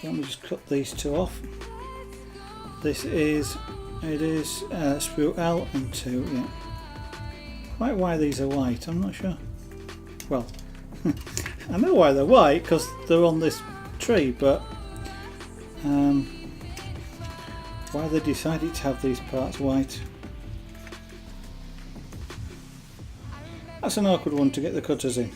So let me just cut these two off. It is sprue L and 2, yeah. Quite why these are white, I'm not sure. Well, I know why they're white, because they're on this tree, but why they decided to have these parts white. That's an awkward one to get the cutters in.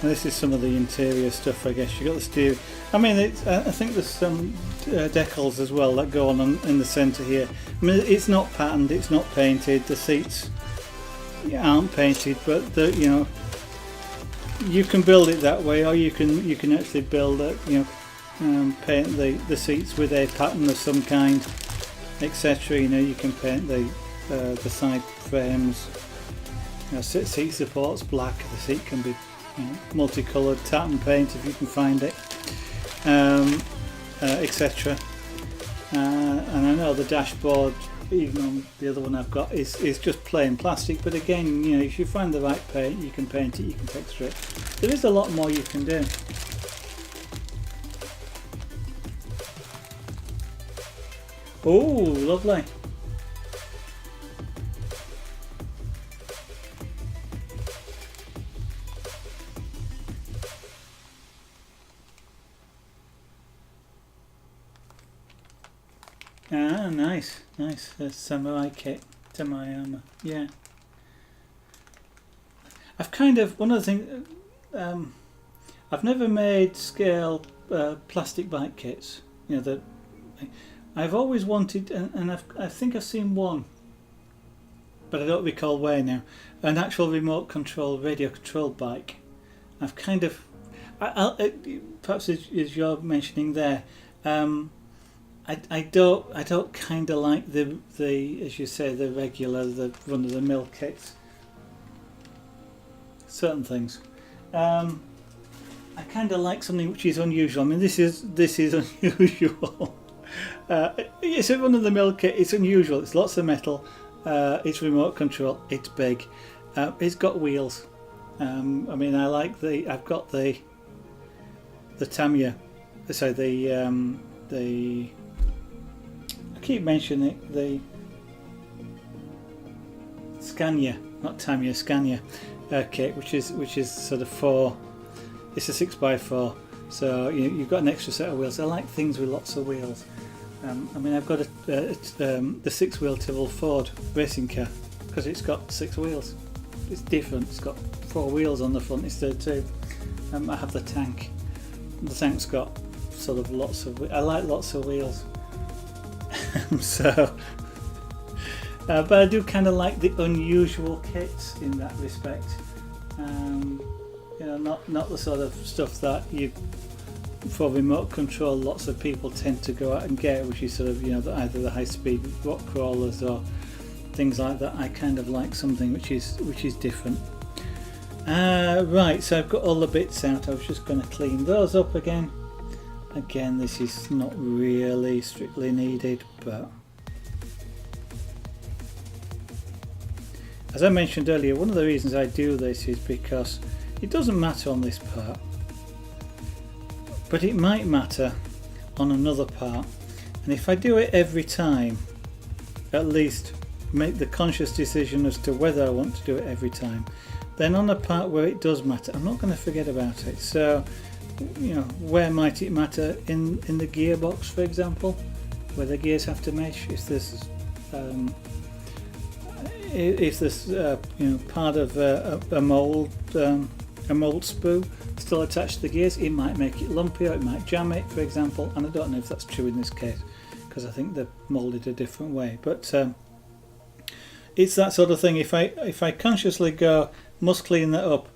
And this is some of the interior stuff, I guess. You got the steering. I mean, I think there's some decals as well that go on in the centre here. I mean, it's not patterned, it's not painted. The seats aren't painted, but you know, you can build it that way, or you can actually build it. You know, paint the seats with a pattern of some kind, etc. You know, you can paint the side frames. You know, seat supports black. The seat can be, you know, multicoloured tartan paint if you can find it, etc. And I know the dashboard, even on the other one I've got, is just plain plastic, but again, you know, if you find the right paint, you can paint it, you can texture it. There is a lot more you can do. Oh, lovely. Ah, nice, nice. The samurai kit, samurai armor. Yeah. I've kind of, one of the things, I've never made scale plastic bike kits. You know, that I've always wanted, and I think I've seen one, but I don't recall where now. An actual remote control, radio controlled bike. I've kind of, perhaps as you're mentioning there. I don't kind of like the as you say, the regular, the run of the mill kits. Certain things. I kind of like something which is unusual. I mean, this is unusual. It's a run of the mill kit. It's unusual. It's lots of metal. It's remote control. It's big. It's got wheels. I mean, I've got the Tamiya. So the I keep mentioning it, the Scania, not Tamiya, Scania kit, which is sort of 4. It's a 6x4, so you've got an extra set of wheels. I like things with lots of wheels. I mean, I've got the 6-wheel Tyrrell Ford racing car because it's got 6 wheels. It's different. It's got 4 wheels on the front instead of 2. I have the tank. The tank's got sort of lots of. I like lots of wheels. So, but I do kind of like the unusual kits in that respect. You know, not the sort of stuff that you, for remote control, lots of people tend to go out and get, which is sort of, you know, either the high-speed rock crawlers or things like that. I kind of like something which is different. Right, so I've got all the bits out. I was just going to clean those up again. Again, this is not really strictly needed, but as I mentioned earlier, one of the reasons I do this is because it doesn't matter on this part, but it might matter on another part, and if I do it every time, at least make the conscious decision as to whether I want to do it every time, then on a part where it does matter, I'm not going to forget about it. So, you know, where might it matter? In the gearbox, for example, where the gears have to mesh. If there's you know, part of a mold sprue still attached to the gears, it might make it lumpy, or it might jam it, for example. And I don't know if that's true in this case, because I think they're molded a different way. But it's that sort of thing. If I consciously go, must clean that up,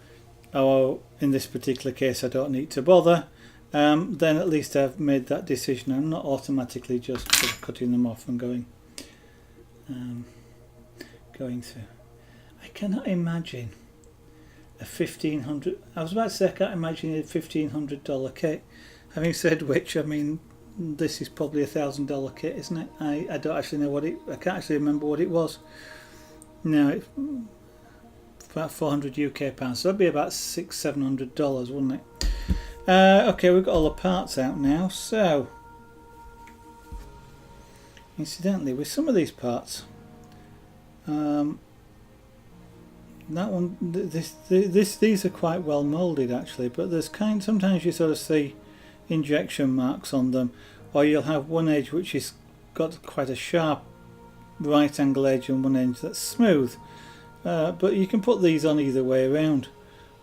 or in this particular case I don't need to bother, then at least I've made that decision. I'm not automatically just sort of cutting them off and going, going through. I cannot imagine a $1,500. I was about to say I can't imagine a $1,500 kit. Having said which, I mean, this is probably a $1,000 kit, isn't it? I don't actually know what it. I can't actually remember what it was. No, it's about 400 UK pounds. So that'd be about $600-700, wouldn't it? Okay, we've got all the parts out now. So, incidentally, with some of these parts, that one, these are quite well moulded actually, but there's sometimes you sort of see injection marks on them, or you'll have one edge which is got quite a sharp right angle edge and one edge that's smooth, but you can put these on either way around.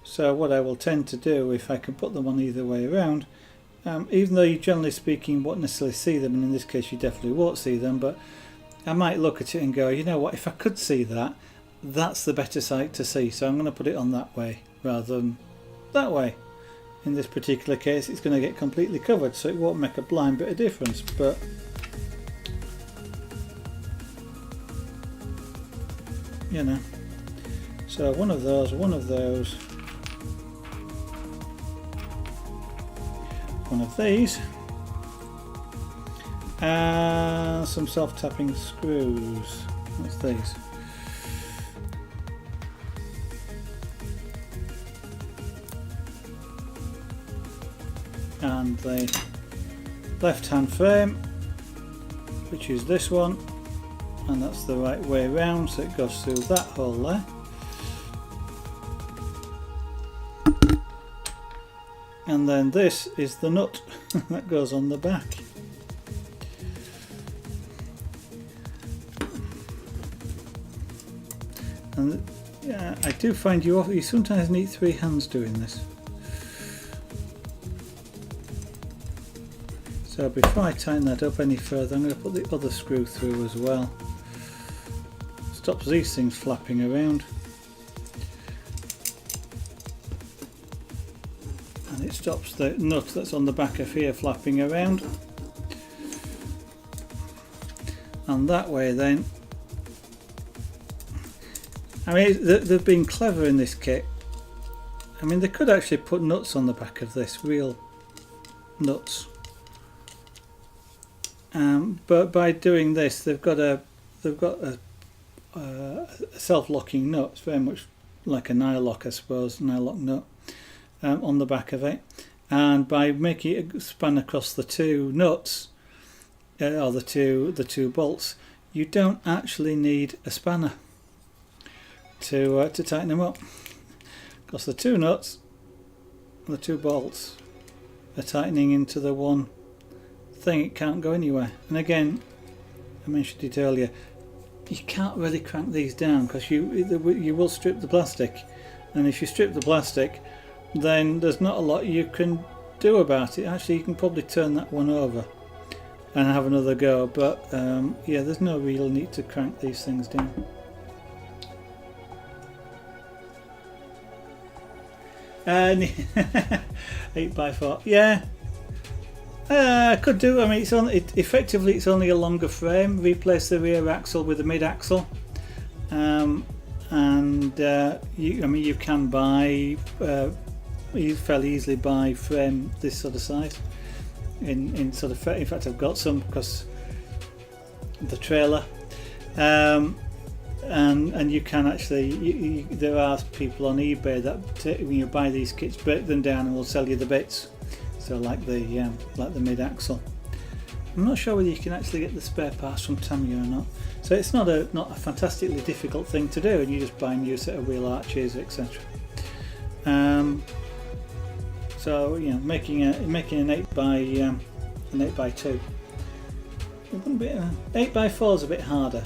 So what I will tend to do, if I can put them on either way around, even though you generally speaking won't necessarily see them, and in this case you definitely won't see them, but I might look at it and go, you know what, if I could see that, that's the better side to see, so I'm going to put it on that way rather than that way. In this particular case it's going to get completely covered, so it won't make a blind bit of difference, but you know. So one of those, one of those, one of these, and some self-tapping screws. What's these? And the left hand frame, which is this one, and that's the right way round, so it goes through that hole there. And then this is the nut that goes on the back. And yeah, I do find you sometimes need 3 hands doing this. So before I tighten that up any further, I'm going to put the other screw through as well. Stops these things flapping around. And it stops the nut that's on the back of here flapping around. And that way then, I mean, they've been clever in this kit. I mean, they could actually put nuts on the back of this, real nuts. But by doing this, they've got a self-locking nut. It's very much like a nylock, I suppose, nylock nut on the back of it. And by making it span across the two nuts, or the two bolts, you don't actually need a spanner to tighten them up, because the two nuts, the two bolts, are tightening into the one thing. It can't go anywhere. And again, I mentioned it earlier, you can't really crank these down because you will strip the plastic, and if you strip the plastic, then there's not a lot you can do about it. Actually, you can probably turn that one over and have another go, but yeah, there's no real need to crank these things down. 8x4, yeah. I could do. I mean, effectively it's only a longer frame. Replace the rear axle with a mid axle, and you can buy you fairly easily buy frame this sort of size. In fact, I've got some because the trailer, and you can actually there are people on eBay that when you buy these kits, break them down and will sell you the bits. So like the mid axle. I'm not sure whether you can actually get the spare parts from Tamiya or not. So it's not a fantastically difficult thing to do, and you just buy a new set of wheel arches, etc. So you know, making an 8x2. It wouldn't be 8x4 is a bit harder,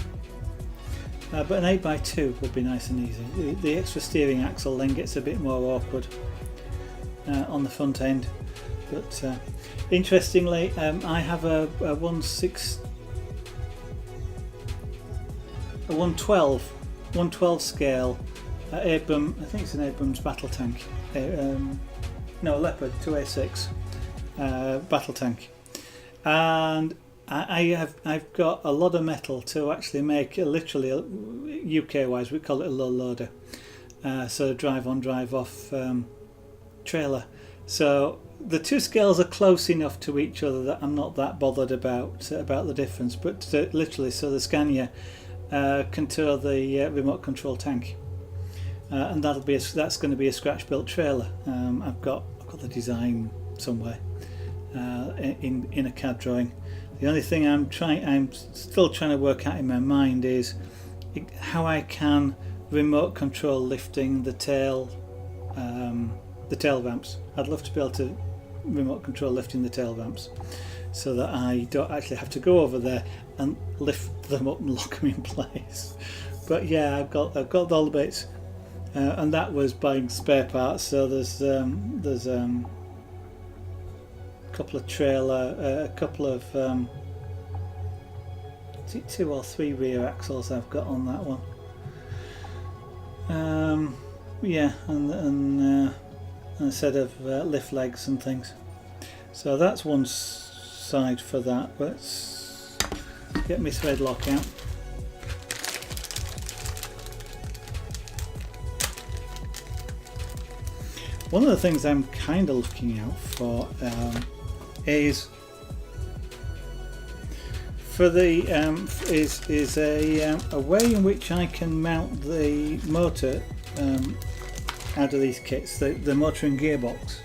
but an 8x2 would be nice and easy. The extra steering axle then gets a bit more awkward on the front end. But interestingly, I have a 112 scale Abrams. I think it's an Abrams battle tank. No, Leopard 2A6 battle tank, and I've got a lot of metal to actually make literally UK wise we call it a low loader, so drive on drive off trailer. So the two scales are close enough to each other that I'm not that bothered about the difference. But literally, so the Scania can tow the remote control tank, and that's going to be a scratch built trailer. I've got the design somewhere in a CAD drawing. The only thing I'm still trying to work out in my mind is how I can remote control lifting the tail vamps. I'd love to be able to remote control lifting the tail vamps, so that I don't actually have to go over there and lift them up and lock them in place. But yeah, I've got all the bits, and that was buying spare parts. So there's a couple of trailer, a couple of is it 2 or 3 rear axles I've got on that one. Yeah, and a set of lift legs and things. So that's one side for that. Let's get my thread lock out. One of the things I'm kind of looking out for is for the is a way in which I can mount the motor out of these kits, the motor and gearbox,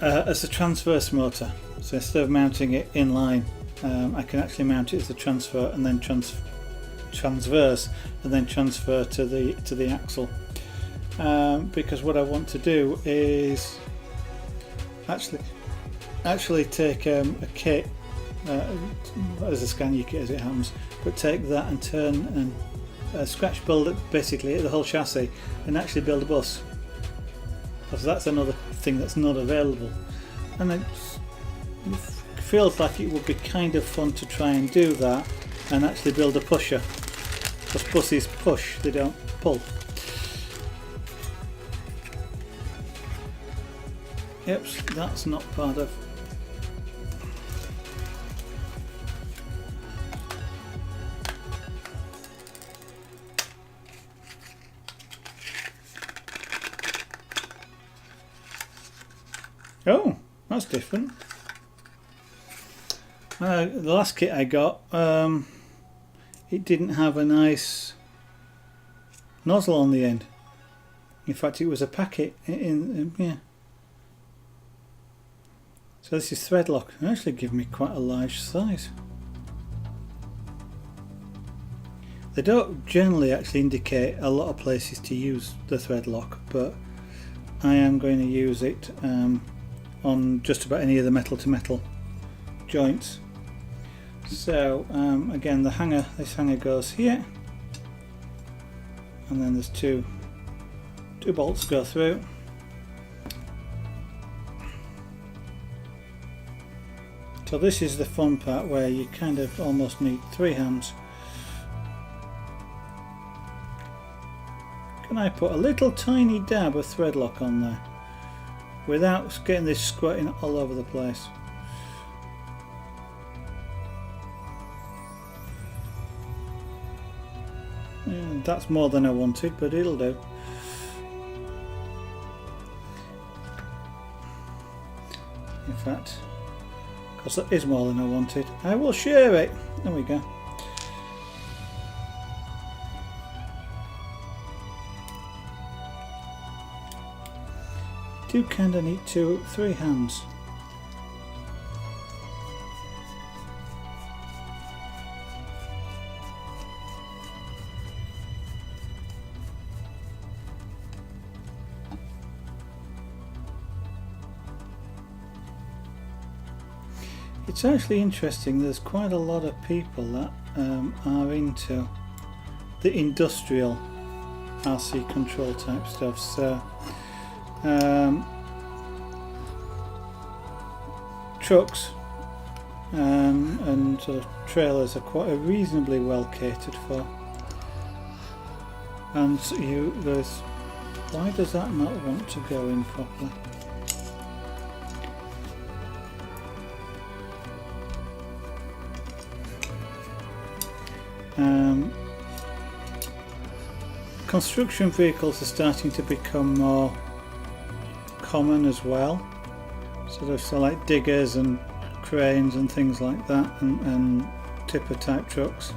as a transverse motor. So instead of mounting it in line, I can actually mount it as a transfer and then transverse and then transfer to the axle. Because what I want to do is actually take a kit, as a Scania kit as it happens, but take that and turn and scratch build it, basically the whole chassis, and actually build a bus. So that's another thing that's not available, and it feels like it would be kind of fun to try and do that and actually build a pusher, because buses push, they don't pull. Yep, that's not part of. Oh, that's different. The last kit I got, it didn't have a nice nozzle on the end. In fact, it was a packet yeah. So this is thread lock. It actually gives me quite a large size. They don't generally actually indicate a lot of places to use the thread lock, but I am going to use it on just about any of the metal to metal joints. So again, the hanger, this hanger goes here, and then there's two bolts go through. So this is the fun part where you kind of almost need 3 hands. Can I put a little tiny dab of thread lock on there without getting this squirting all over the place? And that's more than I wanted, but it'll do. In fact, because that is more than I wanted, I will share it. There we go. Do kind of need 3 hands. It's actually interesting, there's quite a lot of people that are into the industrial RC control type stuff. So trucks and trailers are quite reasonably well catered for. And why does that not want to go in properly? Construction vehicles are starting to become more common as well, so like diggers and cranes and things like that, and tipper type trucks.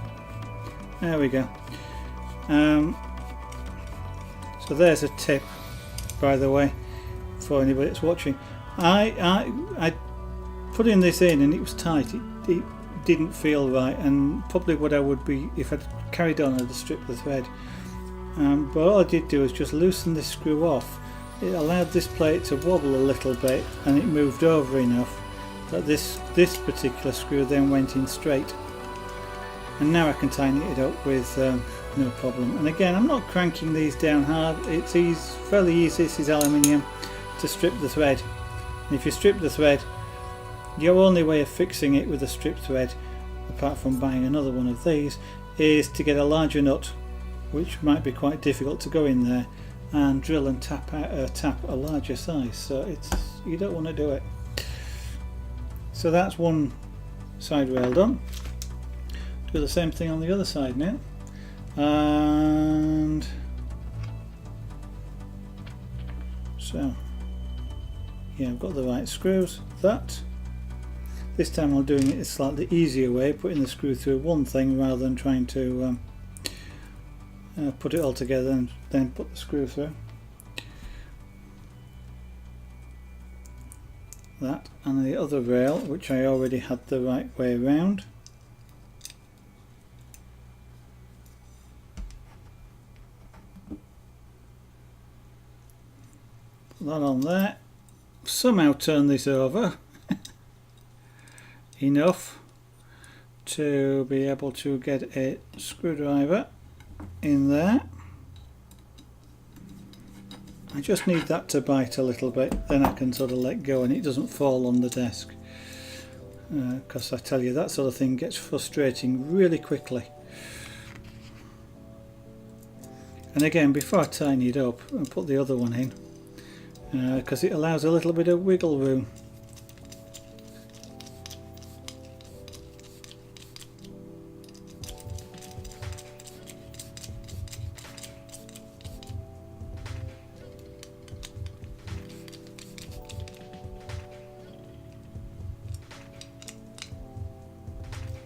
There we go. So there's a tip, by the way, for anybody that's watching. I put in this in and it was tight. It didn't feel right, and probably what I would be if I'd carried on, I'd have stripped the thread. But all I did do is just loosen this screw off. It allowed this plate to wobble a little bit, and it moved over enough that this particular screw then went in straight. And now I can tighten it up with no problem. And again, I'm not cranking these down hard. It's fairly easy. This is aluminium, to strip the thread. And if you strip the thread, your only way of fixing it with a stripped thread, apart from buying another one of these, is to get a larger nut, which might be quite difficult to go in there, and drill and tap a larger size. So you don't want to do it. So that's one side rail done. Do the same thing on the other side now, and so yeah, I've got the right screws. This time I'm doing it a slightly easier way, putting the screw through one thing rather than trying to put it all together and then put the screw through. That, and the other rail, which I already had the right way around. Put that on there. Somehow turn this over enough to be able to get a screwdriver in there. I just need that to bite a little bit, then I can sort of let go and it doesn't fall on the desk, because I tell you, that sort of thing gets frustrating really quickly. And again, before I tighten it up, I'll put the other one in, because it allows a little bit of wiggle room.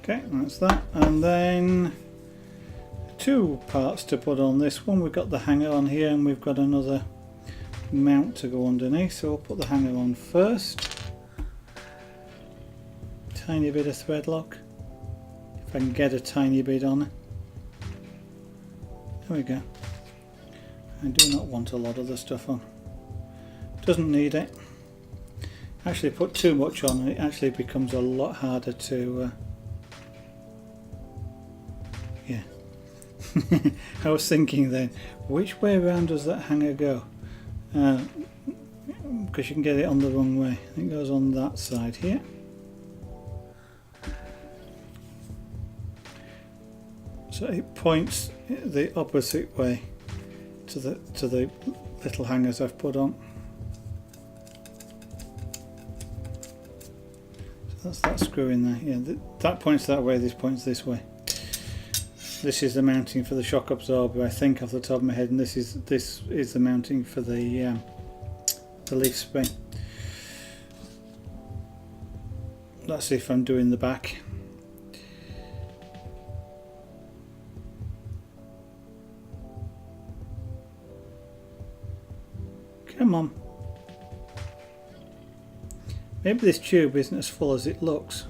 Okay, that's that, and then two parts to put on this one. We've got the hanger on here, and we've got another mount to go underneath, so I'll put the hanger on first. Tiny bit of thread lock, if I can get a tiny bit on it. There we go. I do not want a lot of the stuff on. Doesn't need it. Actually put too much on and it actually becomes a lot harder to yeah. I was thinking then, which way around does that hanger go? Because you can get it on the wrong way. It goes on that side here. So it points the opposite way to the little hangers I've put on. So that's that screw in there. Yeah, that points that way. This points this way. This is the mounting for the shock absorber, I think, off the top of my head, and this is the mounting for the leaf spring. Let's see if I'm doing the back. Come on. Maybe this tube isn't as full as it looks.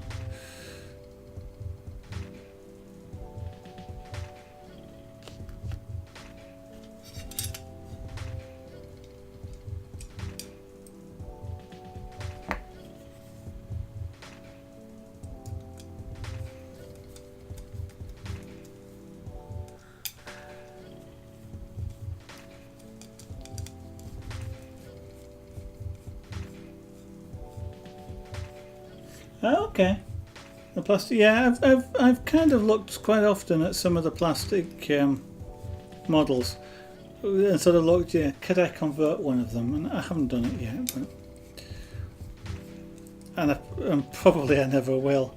Okay, the plastic. Yeah, I've kind of looked quite often at some of the plastic models and sort of looked, yeah, could I convert one of them? And I haven't done it yet, but and probably I never will.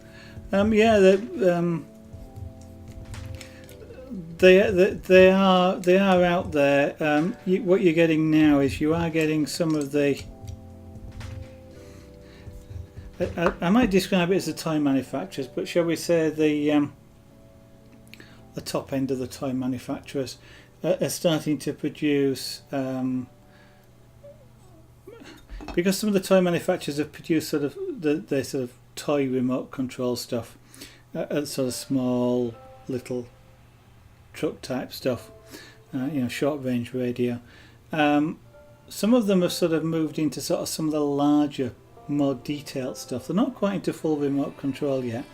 Yeah, they are out there. What you're getting now is you are getting some of the. I might describe it as the toy manufacturers, but shall we say the top end of the toy manufacturers are starting to produce. Because some of the toy manufacturers have produced sort of their sort of toy remote control stuff, sort of small little truck type stuff, short range radio. Some of them have sort of moved into sort of some of the larger, more detailed stuff. They're not quite into full remote control yet,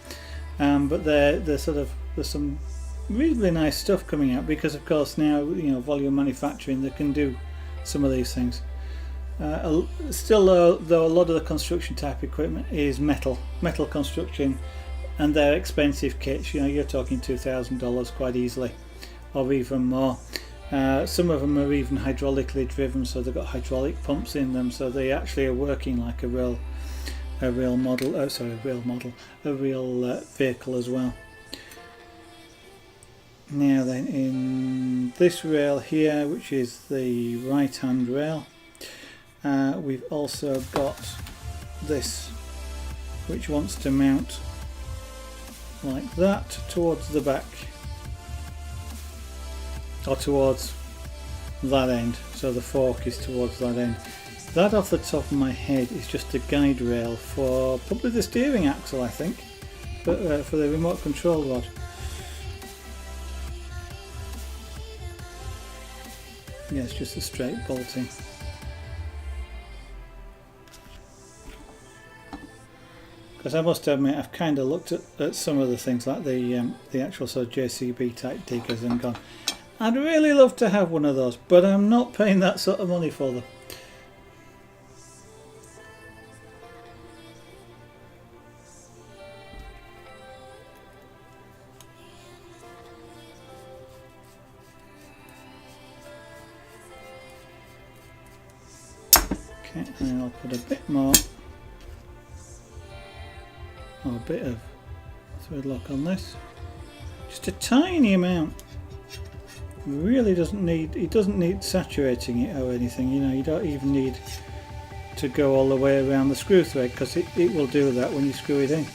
but they're sort of, there's some really nice stuff coming out, because of course now volume manufacturing, they can do some of these things. Still though a lot of the construction type equipment is metal construction, and they're expensive kits. You're talking $2,000 quite easily, or even more. Some of them are even hydraulically driven, so they've got hydraulic pumps in them, so they actually are working like a real vehicle as well. Now then, in this rail here, which is the right hand rail, we've also got this, which wants to mount like that towards the back, or towards that end, so the fork is towards that end. That, off the top of my head, is just a guide rail for probably the steering axle, I think, but for the remote control rod. Yeah, it's just a straight bolting. Because I must admit, I've kind of looked at some of the things like the actual sort of JCB type diggers and gone, I'd really love to have one of those, but I'm not paying that sort of money for them. Okay, and then I'll put a bit more. A bit of thread lock on this, just a tiny amount. Really doesn't need saturating it or anything. You don't even need to go all the way around the screw thread, because it will do that when you screw it in.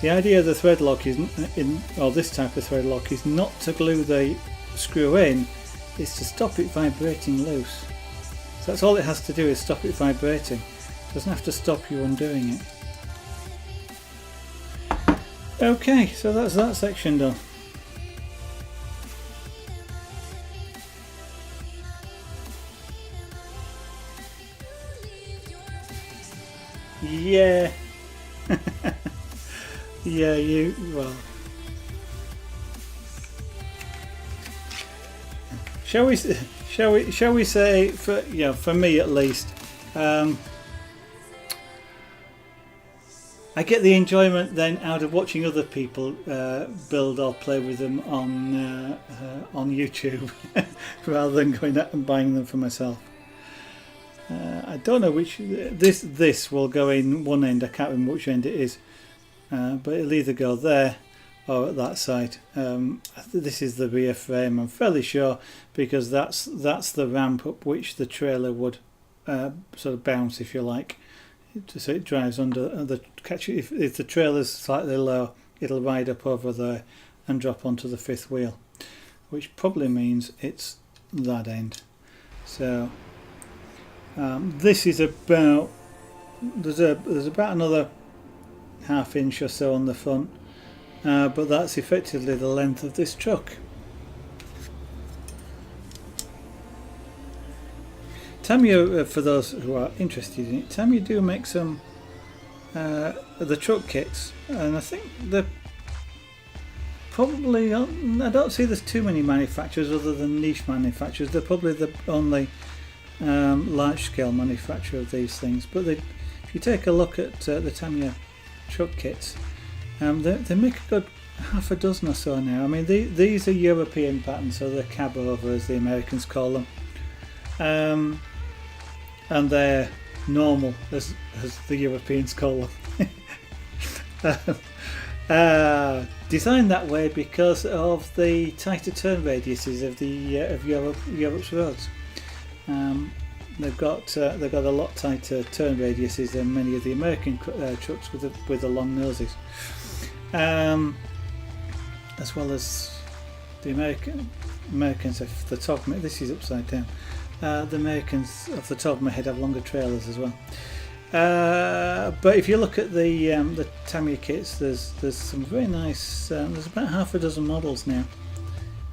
The idea of the thread lock is, or this type of thread lock, is not to glue the screw in, it's to stop it vibrating loose. So that's all it has to do, is stop it vibrating. It doesn't have to stop you undoing it. Okay, so that's that section done. Yeah. Yeah, well. Shall we say, for me at least, I get the enjoyment then out of watching other people build or play with them on YouTube rather than going out and buying them for myself. I don't know which this will go in one end. I can't remember which end it is, but it'll either go there or at that side. This is the rear frame, I'm fairly sure, because that's the ramp up which the trailer would sort of bounce, if you like. So it drives under the catch. If the trailer's slightly low, it'll ride up over there and drop onto the fifth wheel, which probably means it's that end. So this is about, there's about another ½ inch or so on the front, but that's effectively the length of this truck. Tamiya, for those who are interested in it, Tamiya do make some the truck kits, and I think they're probably, I don't see there's too many manufacturers other than niche manufacturers. They're probably the only large scale manufacturer of these things. But if you take a look at the Tamiya truck kits, they make a good half a dozen or so now. I mean, these are European patterns, so they're cab over, as the Americans call them. And they're normal, as the Europeans call them. Designed that way because of the tighter turn radiuses of the of Europe's roads. They've got a lot tighter turn radiuses than many of the American trucks with the long noses, as well as the Americans off the top. This is upside down. The Americans off the top of my head have longer trailers as well. But if you look at the Tamiya kits, there's some very nice. There's about half a dozen models now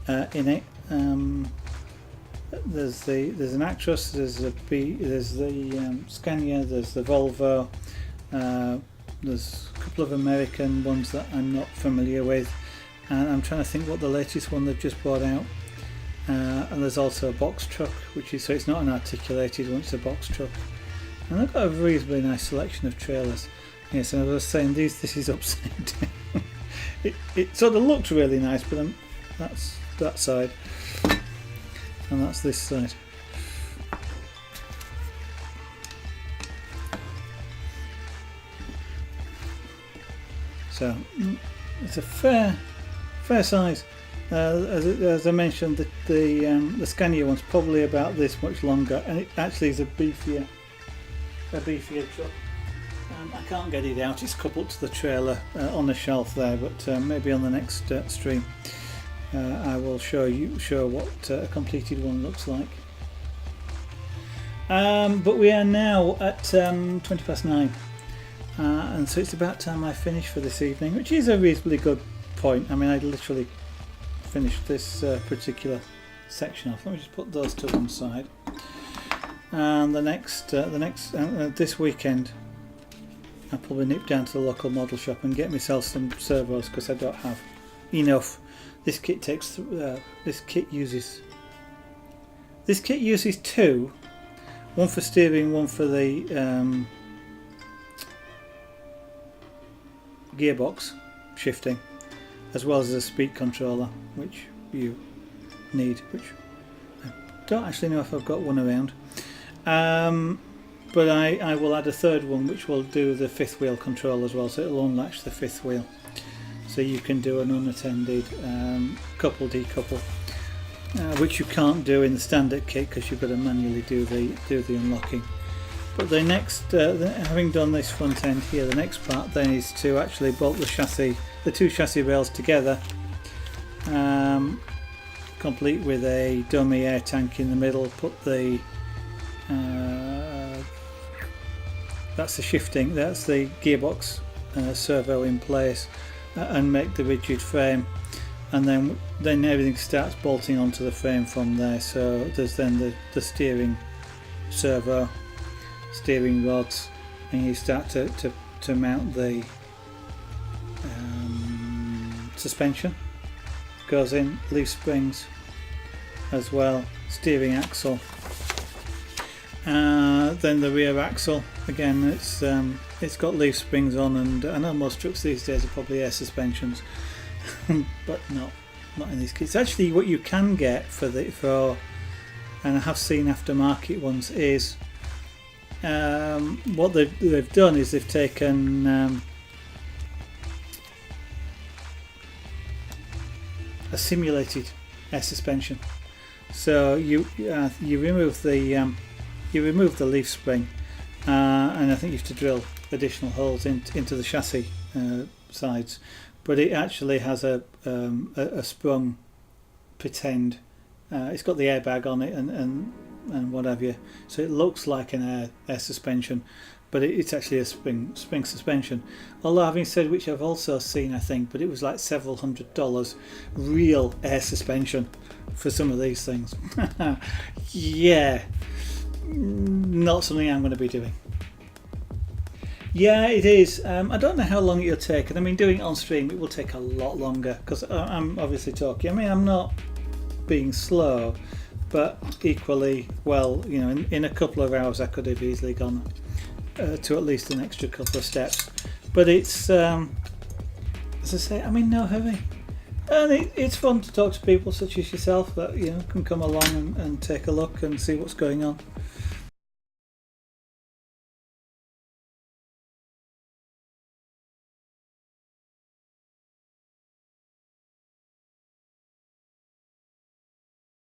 in it. There's an Actros, there's the Scania, there's the Volvo. There's a couple of American ones that I'm not familiar with, and I'm trying to think what the latest one they've just brought out. And there's also a box truck, which is, so it's not an articulated one, it's a box truck. And they've got a reasonably nice selection of trailers. Yes, and as I was saying, this is upside down. it sort of looks really nice, but that's that side, and that's this side. So it's a fair size. As I mentioned, the Scania one's probably about this much longer, and it actually is a beefier truck. I can't get it out, it's coupled to the trailer on the shelf there, but maybe on the next stream I will show what a completed one looks like. But we are now at 9:20, and so it's about time I finish for this evening, which is a reasonably good point. I mean, I literally finished this particular section off. Let me just put those to one side. And this weekend I'll probably nip down to the local model shop and get myself some servos, because I don't have enough. This kit uses two, one for steering, one for the gearbox shifting, as well as a speed controller, which you need, which I don't actually know if I've got one around. But I will add a third one which will do the fifth wheel control as well, so it'll unlatch the fifth wheel, so you can do an unattended couple decouple, which you can't do in the standard kit because you've got to manually do the unlocking. But the next, having done this front end here, the next part then is to actually bolt the two chassis rails together, complete with a dummy air tank in the middle. Put the that's the shifting, that's the gearbox servo in place, and make the rigid frame, and then everything starts bolting onto the frame from there. So there's then the steering servo, steering rods, and you start to mount the suspension. Goes in, leaf springs as well, steering axle, then the rear axle. Again, it's got leaf springs on, and I know most trucks these days are probably air suspensions, but not in these kits. Actually, what you can get for and I have seen aftermarket ones, is what they've done is they've taken a simulated air suspension. So you remove the leaf spring, and I think you have to drill additional holes into the chassis sides, but it actually has a sprung pretend. It's got the airbag on it and what have you, so it looks like an air suspension, but it's actually a spring suspension. Although, having said which, I've also seen, I think, but it was like several $100 real air suspension for some of these things. Yeah, not something I'm going to be doing. Yeah, it is. I don't know how long it'll take, and I mean, doing it on stream, it will take a lot longer, because I'm obviously talking. I mean, I'm not being slow, but equally, well, you know, in a couple of hours I could have easily gone to at least an extra couple of steps. But it's, as I say, I'm in no hurry, and it's fun to talk to people such as yourself that, you know, can come along and take a look and see what's going on.